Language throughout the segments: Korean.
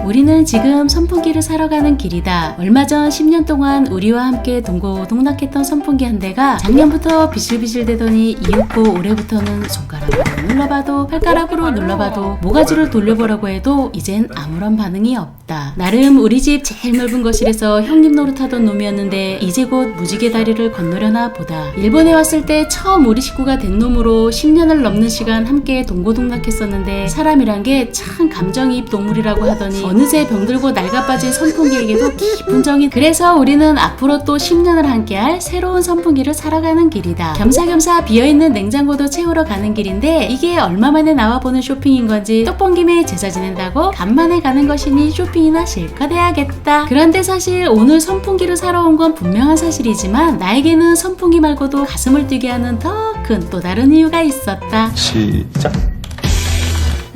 우리는 지금 선풍기를 사러 가는 길이다. 얼마 전 10년 동안 우리와 함께 동고동락했던 선풍기 한 대가 작년부터 비실비실대더니 이윽고 올해부터는 손가락으로 눌러봐도 발가락으로 눌러봐도 모가지를 돌려보라고 해도 이젠 아무런 반응이 없다. 나름 우리 집 제일 넓은 거실에서 형님 노릇하던 놈이었는데 이제 곧 무지개 다리를 건너려나 보다. 일본에 왔을 때 처음 우리 식구가 된 놈으로 10년을 넘는 시간 함께 동고동락했었는데 사람이란 게 참 감정이입 동물이라고 하더니 어느새 병들고 낡아빠진 선풍기에게도 깊은 정이. 그래서 우리는 앞으로 또 10년을 함께할 새로운 선풍기를 사러 가는 길이다. 겸사겸사 비어있는 냉장고도 채우러 가는 길인데 이게 얼마만에 나와보는 쇼핑인 건지 떡본 김에 제사 지낸다고 간만에 가는 것이니 쇼핑이나 실컷 해야겠다. 그런데 사실 오늘 선풍기를 사러 온 건 분명한 사실이지만 나에게는 선풍기 말고도 가슴을 뛰게 하는 더 큰 또 다른 이유가 있었다. 시작.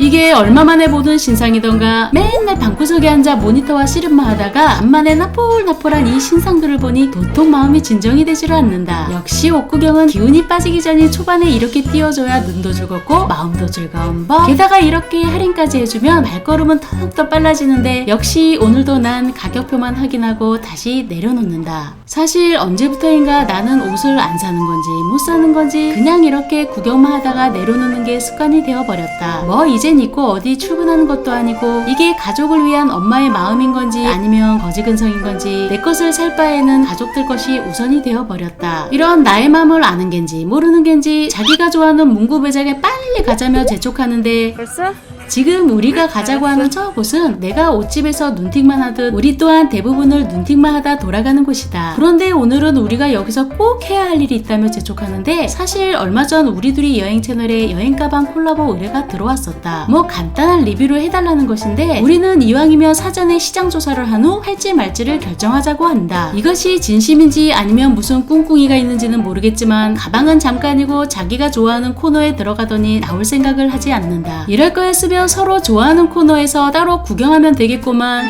이게 얼마만에 보던 신상이던가. 맨날 방구석에 앉아 모니터와 씨름만 하다가 간만에 나폴나폴한 이 신상들을 보니 도통 마음이 진정이 되지를 않는다. 역시 옷구경은 기운이 빠지기 전이 초반에 이렇게 띄워줘야 눈도 즐겁고 마음도 즐거운 법. 게다가 이렇게 할인까지 해주면 발걸음은 더욱더 빨라지는데 역시 오늘도 난 가격표만 확인하고 다시 내려놓는다. 사실 언제부터인가 나는 옷을 안 사는 건지 못 사는 건지 그냥 이렇게 구경만 하다가 내려놓는 게 습관이 되어버렸다. 뭐 이젠 입고 어디 출근하는 것도 아니고 이게 가족을 위한 엄마의 마음인 건지 아니면 거지근성인 건지 내 것을 살 바에는 가족들 것이 우선이 되어버렸다. 이런 나의 마음을 아는 겐지 모르는 겐지 자기가 좋아하는 문구 매장에 빨리 가자며 재촉하는데 벌써? 지금 우리가 가자고 하는 저곳은 내가 옷집에서 눈팅만 하듯 우리 또한 대부분을 눈팅만 하다 돌아가는 곳이다. 그런데 오늘은 우리가 여기서 꼭 해야 할 일이 있다며 재촉하는데 사실 얼마 전 우리 둘이 여행 채널에 여행 가방 콜라보 의뢰가 들어왔었다. 뭐 간단한 리뷰를 해달라는 것인데 우리는 이왕이면 사전에 시장 조사를 한 후 할지 말지를 결정하자고 한다. 이것이 진심인지 아니면 무슨 꿍꿍이가 있는지는 모르겠지만 가방은 잠깐이고 자기가 좋아하는 코너에 들어가더니 나올 생각을 하지 않는다. 이럴 거였으면 서로 좋아하는 코너에서 따로 구경하면 되겠구만.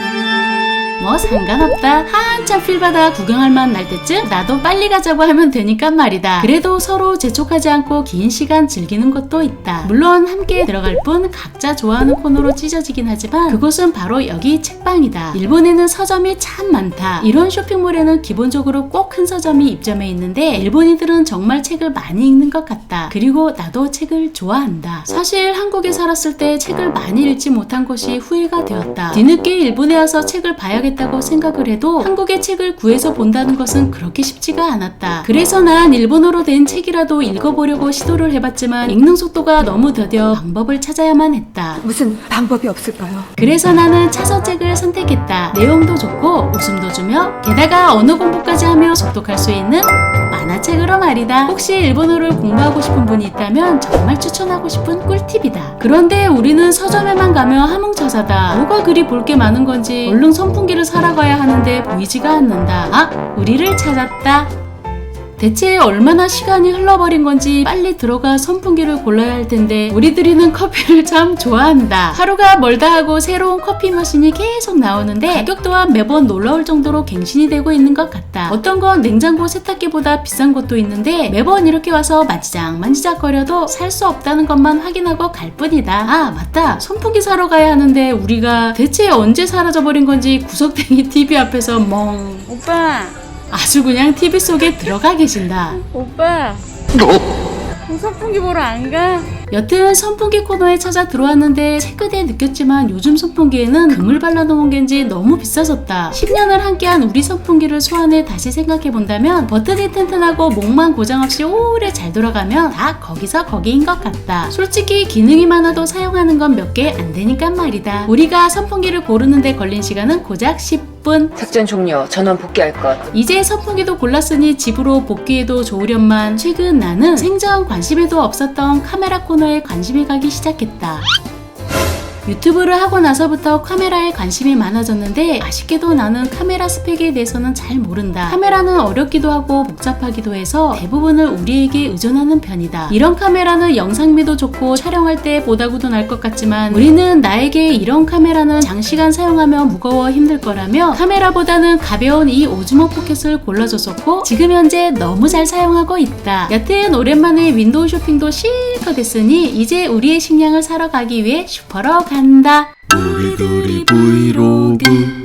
뭐 상관없다. 한참 필바다 구경할 만 날 때쯤 나도 빨리 가자고 하면 되니까 말이다. 그래도 서로 재촉하지 않고 긴 시간 즐기는 것도 있다. 물론 함께 들어갈 뿐 각자 좋아하는 코너로 찢어지긴 하지만 그곳은 바로 여기 책방이다. 일본에는 서점이 참 많다. 이런 쇼핑몰에는 기본적으로 꼭 큰 서점이 입점해 있는데 일본인들은 정말 책을 많이 읽는 것 같다. 그리고 나도 책을 좋아한다. 사실 한국에 살았을 때 책을 많이 읽지 못한 것이 후회가 되었다. 뒤늦게 일본에 와서 책을 봐야겠다고 생각을 해도 한국의 책을 구해서 본다는 것은 그렇게 쉽지가 않았다. 그래서 난 일본어로 된 책이라도 읽어보려고 시도를 해봤지만 읽는 속도가 너무 더뎌 방법을 찾아야만 했다. 무슨 방법이 없을까요? 그래서 나는 차서책을 선택했다. 내용도 좋고 웃음도 주며 게다가 언어 공부까지 하며 속독할 수 있는 만화책으로 말이다. 혹시 일본어를 공부하고 싶은 분이 있다면 정말 추천하고 싶은 꿀팁이다. 그런데 우리는 서점에만 가면 하몽차사다. 뭐가 그리 볼 게 많은 건지 얼른 선풍기를 사러 가야 하는데 보이지가 않는다. 아, 우리를 찾았다. 대체 얼마나 시간이 흘러버린 건지 빨리 들어가 선풍기를 골라야 할 텐데 우리들이는 커피를 참 좋아한다. 하루가 멀다 하고 새로운 커피 머신이 계속 나오는데 가격 또한 매번 놀라울 정도로 갱신이 되고 있는 것 같다. 어떤 건 냉장고 세탁기보다 비싼 곳도 있는데 매번 이렇게 와서 만지작 거려도 살 수 없다는 것만 확인하고 갈 뿐이다. 아 맞다, 선풍기 사러 가야 하는데 우리가 대체 언제 사라져버린 건지 구석탱이 TV 앞에서 멍. 오빠! 아주 그냥 TV 속에 들어가 계신다. 오빠! 선풍기 보러 안 가? 여튼 선풍기 코너에 찾아 들어왔는데 채끝에 느꼈지만 요즘 선풍기에는 금을 발라놓은 겐지 너무 비싸졌다. 10년을 함께한 우리 선풍기를 소환해 다시 생각해본다면 버튼이 튼튼하고 목만 고장없이 오래 잘 돌아가면 다 거기서 거기인 것 같다. 솔직히 기능이 많아도 사용하는 건 몇 개 안 되니까 말이다. 우리가 선풍기를 고르는데 걸린 시간은 고작 10분. 작전 종료. 전원 복귀할 것. 이제 선풍기도 골랐으니 집으로 복귀해도 좋으련만 최근 나는 생전 관심에도 없었던 카메라 코너에 관심이 가기 시작했다. 유튜브를 하고 나서부터 카메라에 관심이 많아졌는데 아쉽게도 나는 카메라 스펙에 대해서는 잘 모른다. 카메라는 어렵기도 하고 복잡하기도 해서 대부분을 우리에게 의존하는 편이다. 이런 카메라는 영상미도 좋고 촬영할 때 보다구도 날 것 같지만 우리는 나에게 이런 카메라는 장시간 사용하면 무거워 힘들 거라며 카메라보다는 가벼운 이 오즈모 포켓을 골라줬었고 지금 현재 너무 잘 사용하고 있다. 여튼 오랜만에 윈도우 쇼핑도 실컷 했으니 이제 우리의 식량을 사러 가기 위해 슈퍼로 간다. 우리 둘이 브이로그.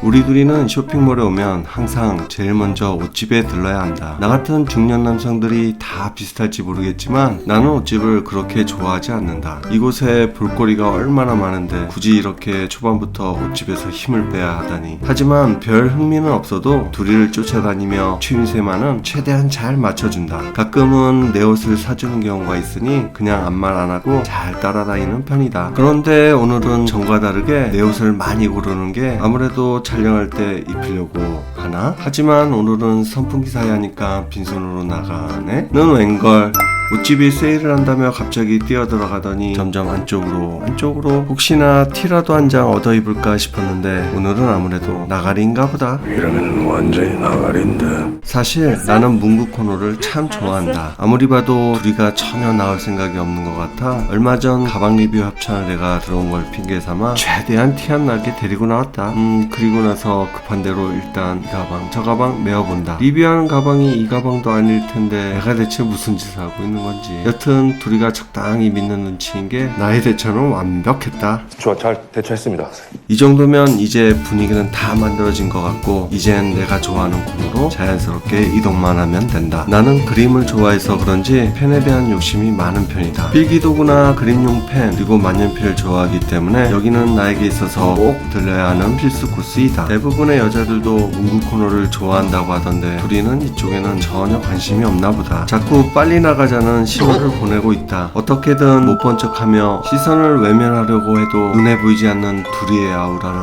우리 둘이는 쇼핑몰에 오면 항상 제일 먼저 옷집에 들러야 한다. 나 같은 중년 남성들이 다 비슷할지 모르겠지만 나는 옷집을 그렇게 좋아하지 않는다. 이곳에 볼거리가 얼마나 많은데 굳이 이렇게 초반부터 옷집에서 힘을 빼야 하다니. 하지만 별 흥미는 없어도 둘이를 쫓아다니며 취임새만은 최대한 잘 맞춰준다. 가끔은 내 옷을 사주는 경우가 있으니 그냥 아무 말 안 하고 잘 따라다니는 편이다. 그런데 오늘은 전과 다르게 내 옷을 많이 고르는 게 아무래도 촬영할 때 입히려고 하나? 하지만 오늘은 선풍기 사야 하니까 빈손으로 나가네? 는 웬걸? 옷집이 세일을 한다며 갑자기 뛰어들어가더니 점점 안쪽으로 혹시나 티라도 한 장 얻어 입을까 싶었는데 오늘은 아무래도 나가리인가 보다. 이러면 완전히 나가린데. 사실 나는 문구 코너를 참 좋아한다. 아무리 봐도 둘이가 전혀 나올 생각이 없는 것 같아 얼마 전 가방 리뷰 합찬을 내가 들어온 걸 핑계 삼아 최대한 티 안 나게 데리고 나왔다. 그리고 나서 급한 대로 일단 이 가방 저 가방 메어본다. 리뷰하는 가방이 이 가방도 아닐 텐데 내가 대체 무슨 짓을 하고 있는 건지. 여튼 둘이가 적당히 믿는 눈치인 게 나의 대처는 완벽했다. 좋아, 잘 대처했습니다. 이 정도면 이제 분위기는 다 만들어진 것 같고 이젠 내가 좋아하는 코너로 자연스럽게 이동만 하면 된다. 나는 그림을 좋아해서 그런지 펜에 대한 욕심이 많은 편이다. 필기도구나 그림용 펜 그리고 만년필을 좋아하기 때문에 여기는 나에게 있어서 꼭 들려야 하는 필수 코스이다. 대부분의 여자들도 문구 코너를 좋아한다고 하던데 둘이는 이쪽에는 전혀 관심이 없나 보다. 자꾸 빨리 나가자는 신호를 보내고 있다. 어떻게든 못 본 척하며 시선을 외면하려고 해도 눈에 보이지 않는 둘이의 아우라는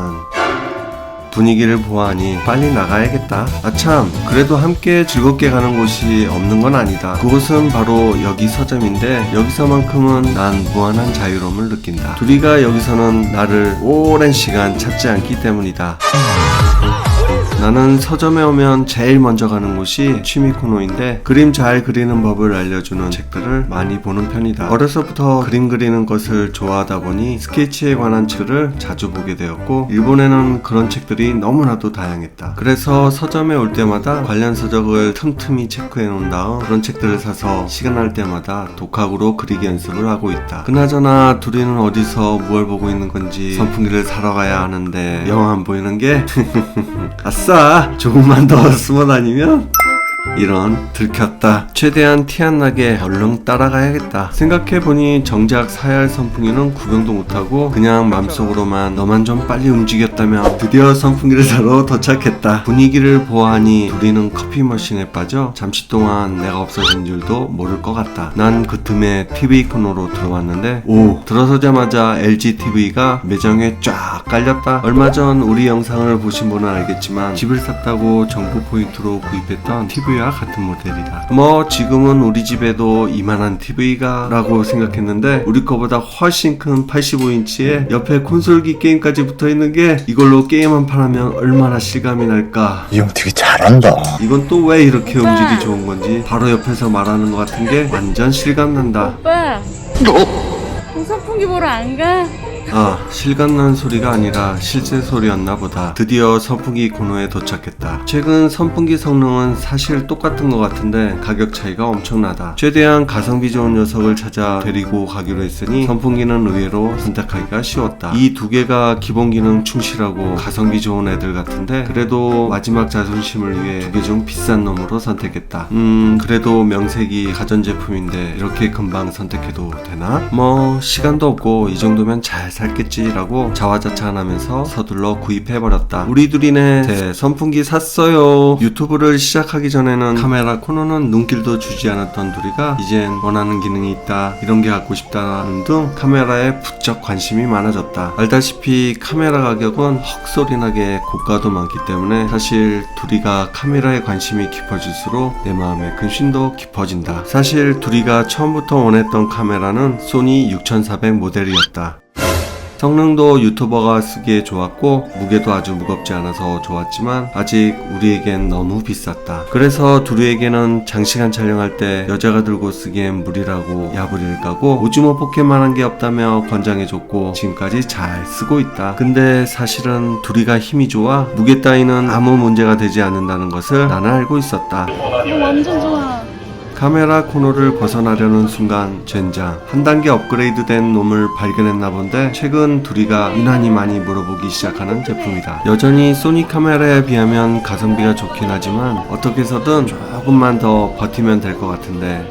분위기를 보아하니 빨리 나가야겠다. 아참, 그래도 함께 즐겁게 가는 곳이 없는 건 아니다. 그곳은 바로 여기 서점인데 여기서만큼은 난 무한한 자유로움을 느낀다. 둘이가 여기서는 나를 오랜 시간 찾지 않기 때문이다. 나는 서점에 오면 제일 먼저 가는 곳이 취미 코너인데 그림 잘 그리는 법을 알려주는 책들을 많이 보는 편이다. 어려서부터 그림 그리는 것을 좋아하다 보니 스케치에 관한 책을 자주 보게 되었고 일본에는 그런 책들이 너무나도 다양했다. 그래서 서점에 올 때마다 관련 서적을 틈틈이 체크해 놓은 다음 그런 책들을 사서 시간 날 때마다 독학으로 그리기 연습을 하고 있다. 그나저나 둘이는 어디서 뭘 보고 있는 건지 선풍기를 사러 가야 하는데 영 안 보이는 게 아싸! 조금만 더 숨어 다니면 이런 들켰다. 최대한 티 안 나게 얼른 따라가야겠다. 생각해보니 정작 사야 할 선풍기는 구경도 못하고 그냥 맘속으로만 너만 좀 빨리 움직였다면 드디어 선풍기를 사러 도착했다. 분위기를 보아하니 우리는 커피 머신에 빠져 잠시 동안 내가 없어진 줄도 모를 것 같다. 난 그 틈에 TV 코너로 들어왔는데 들어서자마자 LG TV가 매장에 쫙 깔렸다. 얼마 전 우리 영상을 보신 분은 알겠지만 집을 샀다고 정보 포인트로 구입했던 TV와 같은 모델이다. 뭐 지금은 우리 집에도 이만한 TV가 라고 생각했는데 우리 거보다 훨씬 큰 85인치에 옆에 콘솔기 게임까지 붙어있는 게 이걸로 게임 한 판 하면 얼마나 실감이 날까. 이 형 되게 잘한다. 이건 또 왜 이렇게 음질이 좋은 건지 바로 옆에서 말하는 것 같은 게 완전 실감 난다. 오빠 선풍기 보러 안 가? 아, 실감난 소리가 아니라 실제 소리였나 보다. 드디어 선풍기 코너에 도착했다. 최근 선풍기 성능은 사실 똑같은 것 같은데 가격 차이가 엄청나다. 최대한 가성비 좋은 녀석을 찾아 데리고 가기로 했으니 선풍기는 의외로 선택하기가 쉬웠다. 이 두 개가 기본 기능 충실하고 가성비 좋은 애들 같은데 그래도 마지막 자존심을 위해 두 개 중 비싼 놈으로 선택했다. 그래도 명색이 가전제품인데 이렇게 금방 선택해도 되나? 뭐 시간도 없고 이 정도면 잘 살겠지라고 자화자찬하면서 서둘러 구입해버렸다. 우리 둘이네 새 선풍기 샀어요. 유튜브를 시작하기 전에는 카메라 코너는 눈길도 주지 않았던 둘이가 이젠 원하는 기능이 있다, 이런 게 갖고 싶다는 등 카메라에 부쩍 관심이 많아졌다. 알다시피 카메라 가격은 헉소리나게 고가도 많기 때문에 사실 둘이가 카메라에 관심이 깊어질수록 내 마음의 근심도 깊어진다. 사실 둘이가 처음부터 원했던 카메라는 소니 6400 모델이었다. 성능도 유튜버가 쓰기에 좋았고 무게도 아주 무겁지 않아서 좋았지만 아직 우리에겐 너무 비쌌다. 그래서 둘이에게는 장시간 촬영할 때 여자가 들고 쓰기엔 무리라고 야부리를 까고 오즈모 포켓만한 게 없다며 권장해줬고 지금까지 잘 쓰고 있다. 근데 사실은 둘이가 힘이 좋아 무게 따위는 아무 문제가 되지 않는다는 것을 나는 알고 있었다. 이거 완전 좋아. 카메라 코너를 벗어나려는 순간 젠장 한 단계 업그레이드된 놈을 발견했나 본데 최근 둘이가 유난히 많이 물어보기 시작하는 제품이다. 여전히 소니 카메라에 비하면 가성비가 좋긴 하지만 어떻게 해서든 조금만 더 버티면 될 것 같은데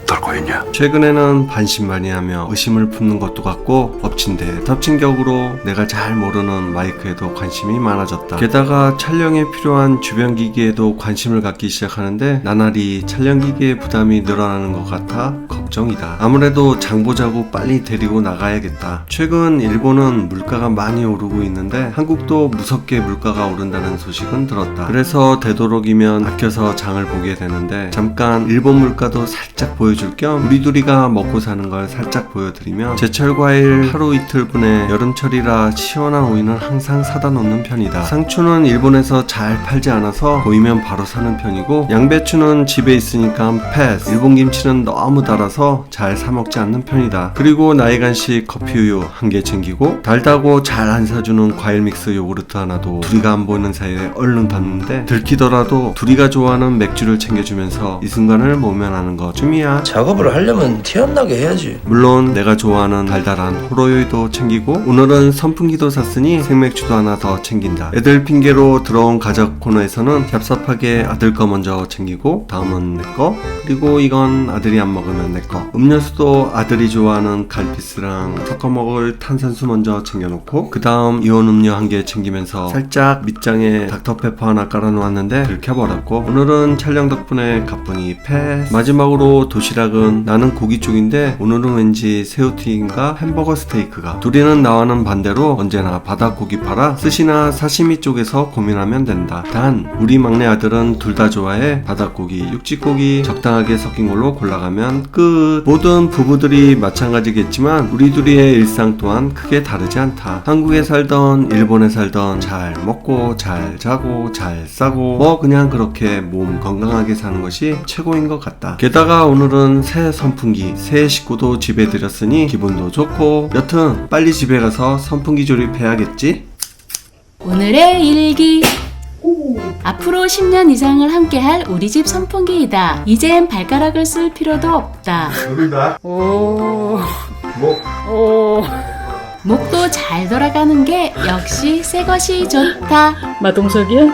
떨고 있냐? 최근에는 반신반의하며 의심을 품는 것도 같고 엎친 데 덮친 격으로 내가 잘 모르는 마이크에도 관심이 많아졌다. 게다가 촬영에 필요한 주변 기기에도 관심을 갖기 시작하는데 나날이 촬영 기기의 부담이 늘어나는 것 같아 걱정이다. 아무래도 장 보자고 빨리 데리고 나가야겠다. 최근 일본은 물가가 많이 오르고 있는데 한국도 무섭게 물가가 오른다는 소식은 들었다. 그래서 되도록이면 아껴서 장을 보게 되는데 잠깐 일본 물가도 살짝 보여줄 겸 우리 둘이가 먹고 사는 걸 살짝 보여드리면 제철 과일 하루 이틀분에 여름철이라 시원한 오이는 항상 사다 놓는 편이다. 상추는 일본에서 잘 팔지 않아서 보이면 바로 사는 편이고 양배추는 집에 있으니까 패스. 일본 김치는 너무 달아서 잘 사 먹지 않는 편이다. 그리고 나이 간식 커피우유 한 개 챙기고 달다고 잘 안 사주는 과일 믹스 요구르트 하나도 둘이가 안 보이는 사이에 얼른 담는데 들키더라도 둘이가 좋아하는 맥주를 챙겨주면서 이 순간을 모면하는 것쯤이야. 작업을 하려면 티 안 나게 해야지. 물론 내가 좋아하는 달달한 호로요이도 챙기고 오늘은 선풍기도 샀으니 생맥주도 하나 더 챙긴다. 애들 핑계로 들어온 가족 코너에서는 얍삽하게 아들 거 먼저 챙기고 다음은 내 거, 그리고 이건 아들이 안 먹으면 내 거. 음료수도 아들이 좋아하는 갈피스랑 섞어 먹을 탄산수 먼저 챙겨놓고 그 다음 이온 음료 한 개 챙기면서 살짝 밑장에 닥터페퍼 하나 깔아놓았는데 들켜버렸고 오늘은 촬영 덕분에 가뿐히 패스. 마지막으로 도시락은 나는 고기 쪽인데 오늘은 왠지 새우튀김과 햄버거 스테이크가. 둘이는 나와는 반대로 언제나 바닥고기 팔아 스시나 사시미 쪽에서 고민하면 된다. 단 우리 막내 아들은 둘 다 좋아해. 바닥고기, 육지고기 적당하게 섞인 걸로 골라가면 끝. 모든 부부들이 마찬가지겠지만 우리 둘이의 일상 또한 크게 다르지 않다. 한국에 살던 일본에 살던 잘 먹고 잘 자고 잘 싸고 뭐 그냥 그렇게 몸 건강하게 사는 것이 최고인 것 같다. 게다가 오늘은 새 선풍기, 새 식구도 집에 들였으니 기분도 좋고 여튼 빨리 집에 가서 선풍기 조립해야겠지? 오늘의 일기. 앞으로 10년 이상을 함께할 우리 집 선풍기이다. 이젠 발가락을 쓸 필요도 없다. 오. 뭐? 목도 잘 돌아가는 게 역시 새 것이 좋다. 마동석이야?